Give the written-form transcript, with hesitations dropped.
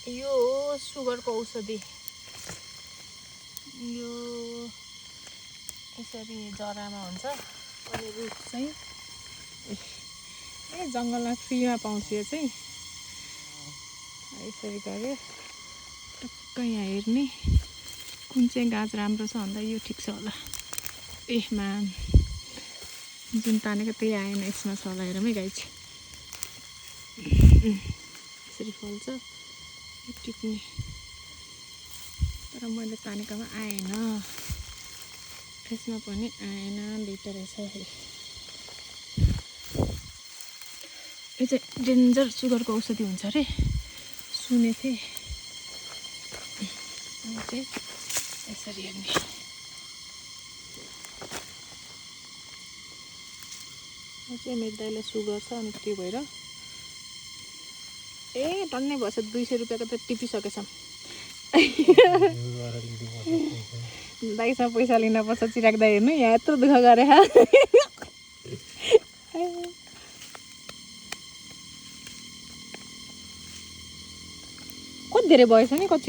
यो सुगरको औषधि यो यसरी जरामा हुन्छ अनि रुख चाहिँ ए जङ्गलमा फ्रीमा पाउँछ यो चाहिँ यसरी गरे टक्क यहाँ हेर्ने कुन चाहिँ गाछ राम्रो छ भन्दा यो ठिक छ होला ए मान जुन तानेको त्यही आएन यसमा छ होला हेरौँ है गाई चाहिँ यसरी फल्छ यो टिप्ने तर मैले तानेकोमा आएन यसमा पनि आएन दुईटा रहेछ यो चाहिँ डेन्जर सुगरको औषधि हुन्छ अरे सुनेको थिएँ चाहिँ यसरी हेर्ने चाहिँ मेरो दाइलाई सुगर छ अनि त्यो भएर ए टन्नै भएछ 200 रुपियाँको त टिपिसकेछौँ दाइसँग पैसा लिन पर्छ चिराग दाइ हेर्नु यहाँ यत्रो दुःख गरे कति धेरै भएछ नि कति